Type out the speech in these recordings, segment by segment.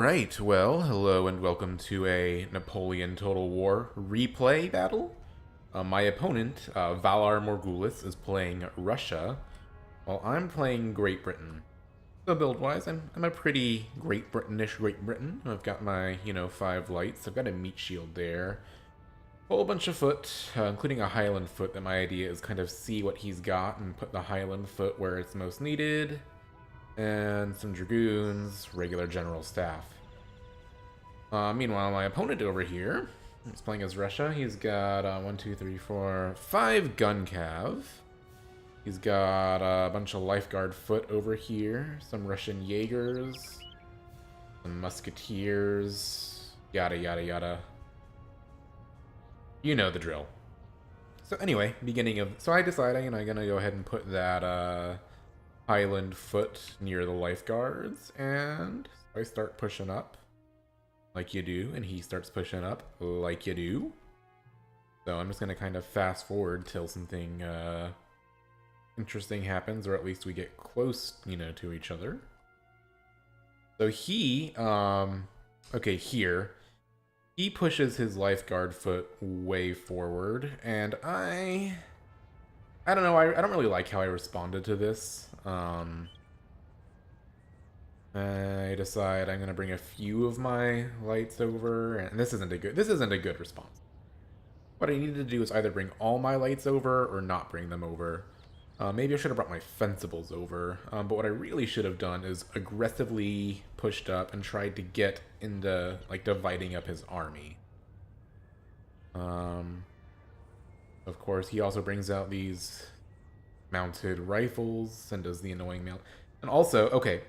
Alright, well, hello and welcome to a Napoleon Total War replay battle. My opponent, Valar Morghulis, is playing Russia, while I'm playing Great Britain. So build-wise, I'm a pretty Great Britain-ish Great Britain. I've got my, 5 lights. I've got a meat shield there. A whole bunch of foot, including a Highland foot that my idea is kind of see what he's got and put the Highland foot where it's most needed. And some dragoons, regular general staff. Meanwhile, my opponent over here is playing as Russia. He's got 5 gun cav. He's got a bunch of lifeguard foot over here, some Russian Jaegers, some musketeers, yada yada yada. You know the drill. So anyway, so I decided I'm gonna go ahead and put that Highland foot near the lifeguards, and I start pushing up like you do, and he starts pushing up like you do. So I'm just gonna kind of fast forward till something interesting happens, or at least we get close, to each other. So he, okay, here, he pushes his lifeguard foot way forward, and I don't know, I don't really like how I responded to this. I decide I'm gonna bring a few of my lights over, and this isn't a good response. What I needed to do is either bring all my lights over or not bring them over. Maybe I should have brought my fencibles over, but what I really should have done is aggressively pushed up and tried to get into, dividing up his army. Of course, he also brings out these mounted rifles and does the annoying mount. And also, okay,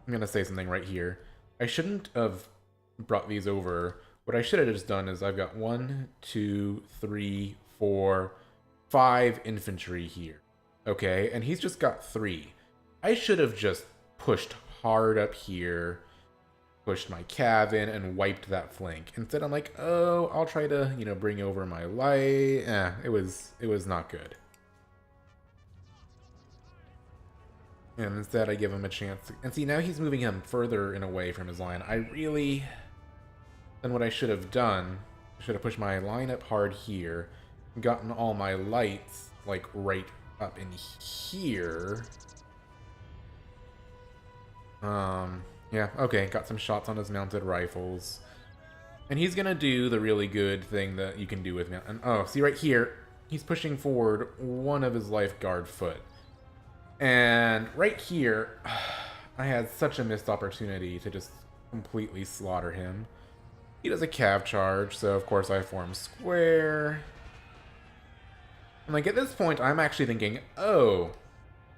I'm gonna say something right here. I shouldn't have brought these over. What I should have just done is I've got 1, 2, 3, 4, 5 infantry here. Okay, and he's just got 3. I should have just pushed hard up here, pushed my cav in, and wiped that flank. Instead, I'm like, oh, I'll try to, bring over my light. It was not good. And instead, I give him a chance. And see, now he's moving him further and away from his line. Then what I should have done, I should have pushed my line up hard here, gotten all my lights, right up in here. Yeah, okay, got some shots on his mounted rifles. And he's gonna do the really good thing that you can do with and oh, see right here, he's pushing forward one of his lifeguard foot. And right here, I had such a missed opportunity to just completely slaughter him. He does a cav charge, so of course I form square. And at this point, I'm actually thinking, oh,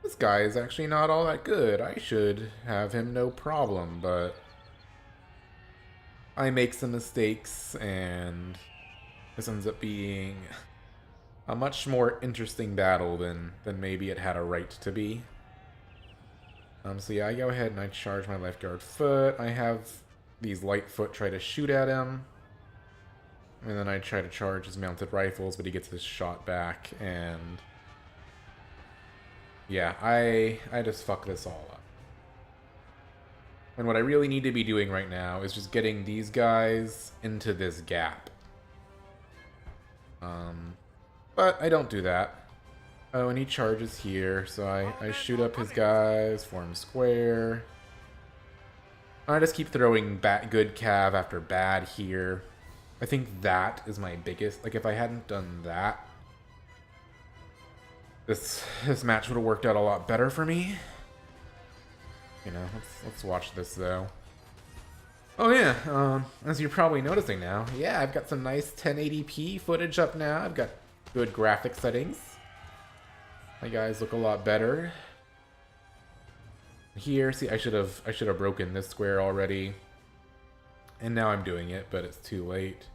this guy is actually not all that good. I should have him no problem, but I make some mistakes, and this ends up being a much more interesting battle than maybe it had a right to be. So yeah, I go ahead and I charge my lifeguard foot. I have these light foot try to shoot at him. And then I try to charge his mounted rifles, but he gets his shot back, and yeah, I just fuck this all up. And what I really need to be doing right now is just getting these guys into this gap. But I don't do that. Oh, and he charges here, so I shoot up his guys, form square. I just keep throwing good cav after bad here. I think that is my biggest, if I hadn't done that, this match would have worked out a lot better for me. Let's watch this though. Oh yeah, as you're probably noticing now, yeah, I've got some nice 1080p footage up now. I've got good graphic settings. My guys look a lot better. Here, see, I should have broken this square already. And now I'm doing it, but it's too late.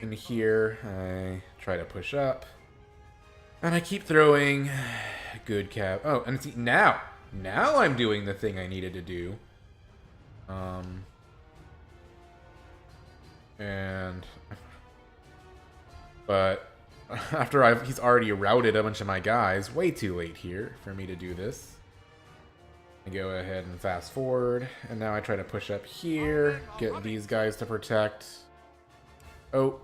And here, I try to push up. And I keep throwing good cav. Oh, and see, now I'm doing the thing I needed to do. But after he's already routed a bunch of my guys, way too late here for me to do this. I go ahead and fast forward, and now I try to push up here, get these guys to protect. Oh,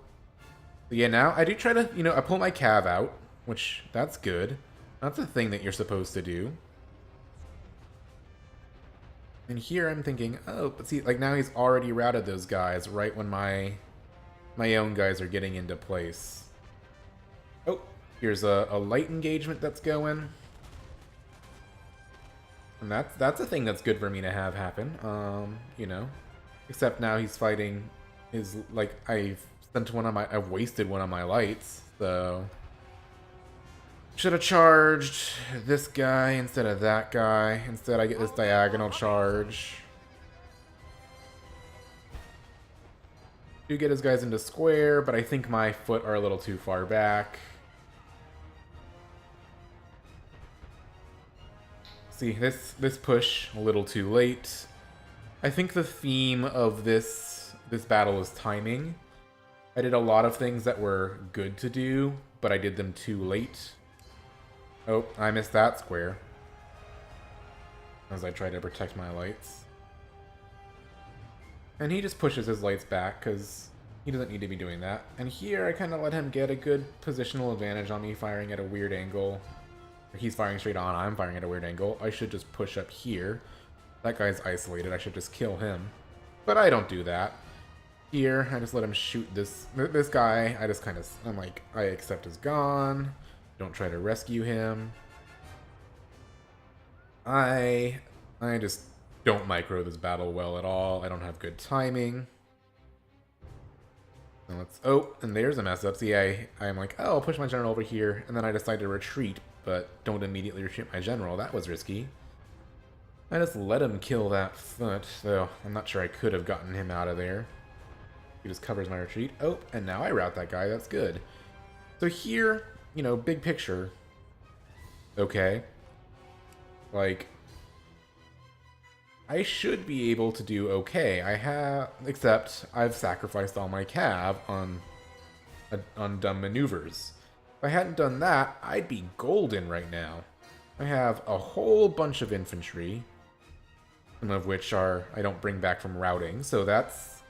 yeah, now I do try to, I pull my cav out, which, that's good. That's a thing that you're supposed to do. And here I'm thinking, oh, but see, like now he's already routed those guys right when my own guys are getting into place. Oh, here's a light engagement that's going. And that's a thing that's good for me to have happen, Except now he's fighting like, I've wasted one of my lights, so... Should have charged this guy instead of that guy. Instead I get this diagonal charge. Do get his guys into square, but I think my foot are a little too far back. See, this push a little too late. I think the theme of this battle is timing. I did a lot of things that were good to do, but I did them too late. Oh, I missed that square. As I try to protect my lights. And he just pushes his lights back, because he doesn't need to be doing that. And here, I kind of let him get a good positional advantage on me firing at a weird angle. He's firing straight on, I'm firing at a weird angle. I should just push up here. That guy's isolated, I should just kill him. But I don't do that. Here, I just let him shoot this guy. I'm like, I accept is gone. Don't try to rescue him. I just don't micro this battle well at all. I don't have good timing. And there's a mess up. See, I'm like, oh, I'll push my general over here, and then I decide to retreat, but don't immediately retreat my general. That was risky. I just let him kill that foot, though I'm not sure I could have gotten him out of there. He just covers my retreat. Oh, and now I route that guy. That's good. So here, big picture. Okay. Like, I should be able to do okay. Except I've sacrificed all my cav on dumb maneuvers. If I hadn't done that, I'd be golden right now. I have a whole bunch of infantry, some of which I don't bring back from routing, so that's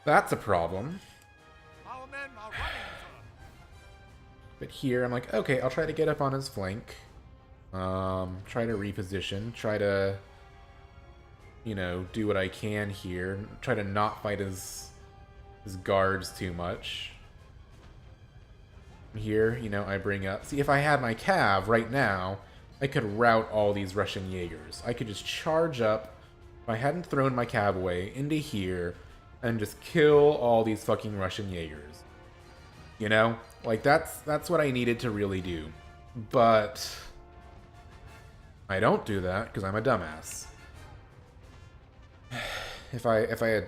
a problem. But here, I'm like, okay, I'll try to get up on his flank. Try to reposition. Try to, do what I can here. Try to not fight his guards too much. Here, I bring up... See, if I had my cav right now, I could rout all these Russian Jaegers. I could just charge up, if I hadn't thrown my cav away, into here, and just kill all these fucking Russian Jaegers. Like, that's what I needed to really do. But I don't do that, because I'm a dumbass. If I had...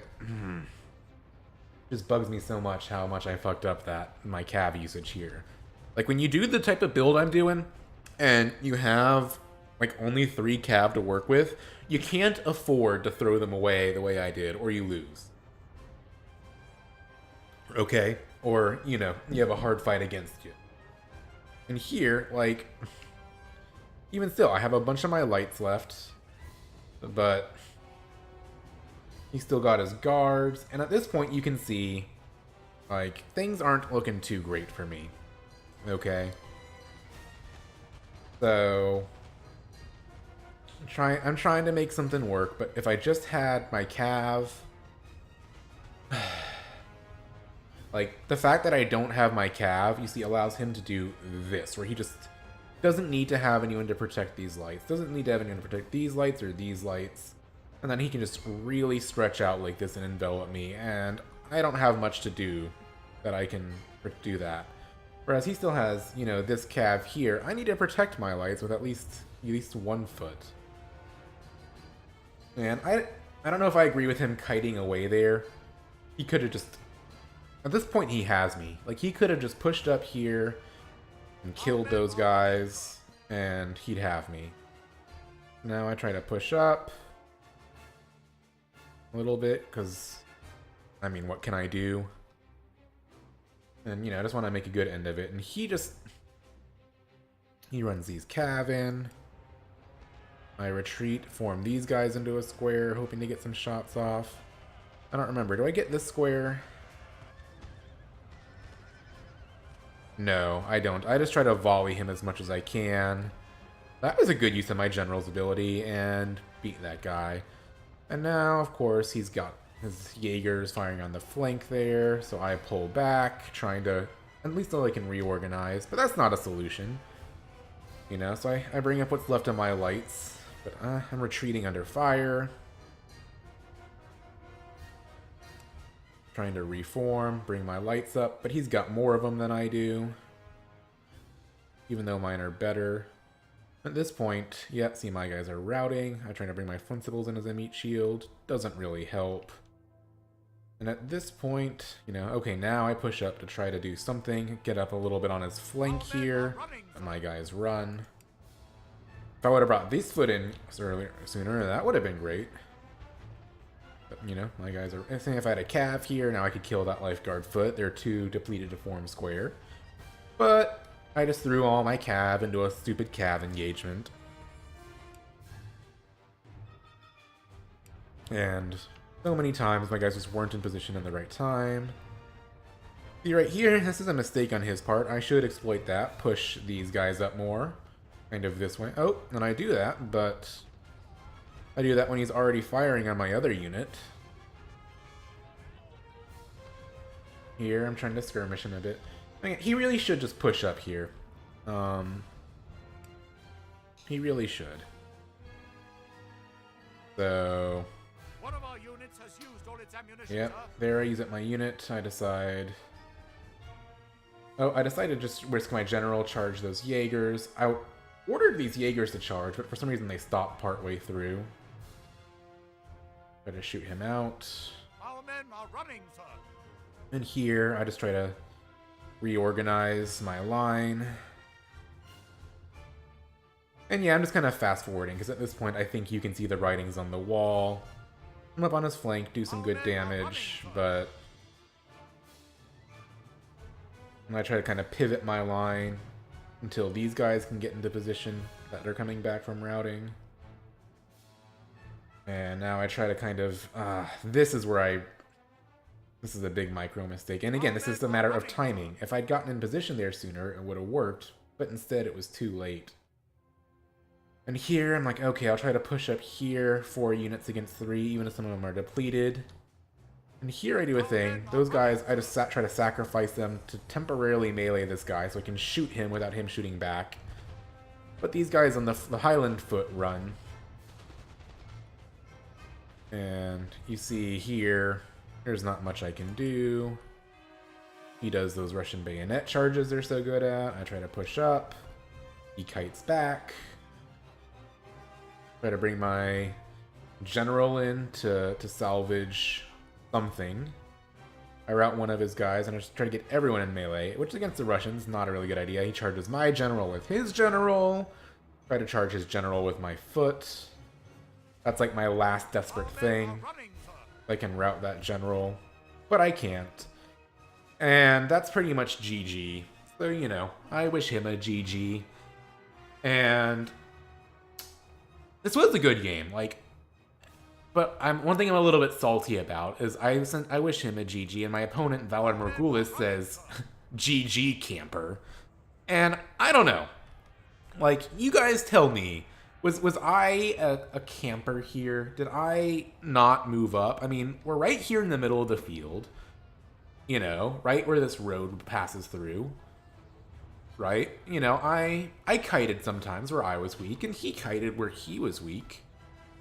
just bugs me so much how much I fucked up my cav usage here. Like, when you do the type of build I'm doing, and you have, like, only 3 cav to work with, you can't afford to throw them away the way I did, or you lose. Okay? Or, you have a hard fight against you. And here, like, even still, I have a bunch of my lights left, but he still got his guards, and at this point you can see, like, things aren't looking too great for me. Okay? So I'm trying to make something work, but if I just had my cav... Like, the fact that I don't have my cav, you see, allows him to do this, where he just doesn't need to have anyone to protect these lights, doesn't need to have anyone to protect these lights or these lights, and then he can just really stretch out like this and envelop me, and I don't have much to do that I can do that. Whereas he still has, this cav here. I need to protect my lights with at least 1 foot. And I don't know if I agree with him kiting away there. He could have just... At this point, he has me. Like, he could have just pushed up here and killed those guys, and he'd have me. Now I try to push up a little bit, because, I mean, what can I do? And, I just want to make a good end of it. And he runs these cav in. I retreat, form these guys into a square, hoping to get some shots off. I don't remember. Do I get this square? No, I don't. I just try to volley him as much as I can. That was a good use of my general's ability, and beat that guy. And now, of course, he's got his Jaegers firing on the flank there, so I pull back, trying to, at least so I can reorganize, but that's not a solution. You know, so I bring up what's left of my lights, but I'm retreating under fire. Trying to reform, bring my lights up, but he's got more of them than I do. Even though mine are better. At this point, yeah, see my guys are routing. I'm trying to bring my Fencibles in as a meat shield. Doesn't really help. And at this point, you know, okay, now I push up to try to do something. Get up a little bit on his flank here. And my guys run. If I would have brought this foot in sooner, that would have been great. But, you know, my guys are... I think if I had a cav here, now I could kill that lifeguard foot. They're too depleted to form square. But I just threw all my cav into a stupid cav engagement. And so many times my guys just weren't in position at the right time. See right here, this is a mistake on his part. I should exploit that, push these guys up more. Kind of this way. Oh, and I do that, but... I do that when he's already firing on my other unit. Here, I'm trying to skirmish him a bit. I mean, he really should just push up here. He really should. So... One of our units has used all its ammunition. Yep, there I use it my unit. I decide... Oh, I decided to just risk my general, charge those Jaegers. I ordered these Jaegers to charge, but for some reason they stopped partway through. Try to shoot him out. Our men are running, sir. And here, I just try to reorganize my line. And yeah, I'm just kind of fast forwarding, because at this point I think you can see the writings on the wall. I'm up on his flank, do some good damage, but... And I try to kind of pivot my line until these guys can get into position that they're coming back from routing. And now I try to kind of... this is where this is a big micro mistake. And again, this is a matter of timing. If I'd gotten in position there sooner, it would have worked. But instead, it was too late. And here, I'm like, okay, I'll try to push up here 4 units against 3, even if some of them are depleted. And here I do a thing. Those guys, I just try to sacrifice them to temporarily melee this guy so I can shoot him without him shooting back. But these guys on the Highland foot run. And you see here, there's not much I can do. He does those Russian bayonet charges they're so good at. I try to push up. He kites back. Try to bring my general in to salvage something. I route one of his guys and I just try to get everyone in melee, which against the Russians, not a really good idea. He charges my general with his general. Try to charge his general with my foot. That's like my last desperate thing. I can route that general, but I can't. And that's pretty much GG. So, you know, I wish him a GG. And this was a good game, like, but one thing I'm a little bit salty about is I wish him a GG, and my opponent, Valar Morghulis, says GG camper. And I don't know. Like, you guys tell me, was I a camper here? Did I not move up? I mean, we're right here in the middle of the field. You know, right where this road passes through. Right? You know, I kited sometimes where I was weak, and he kited where he was weak.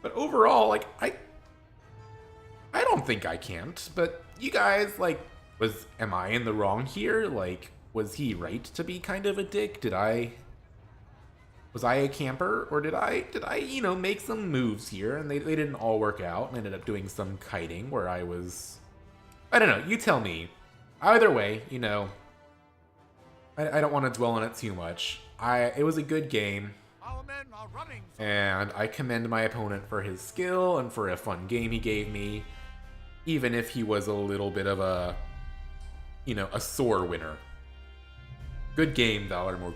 But overall, like, I don't think I camped, but you guys, like, am I in the wrong here? Like, was he right to be kind of a dick? Was I a camper, or did I, you know, make some moves here, and they didn't all work out, and ended up doing some kiting where I was... I don't know, you tell me. Either way, you know, I don't want to dwell on it too much. It was a good game, and I commend my opponent for his skill and for a fun game he gave me, even if he was a little bit of a, you know, a sore winner. Good game, Valar Morghulis.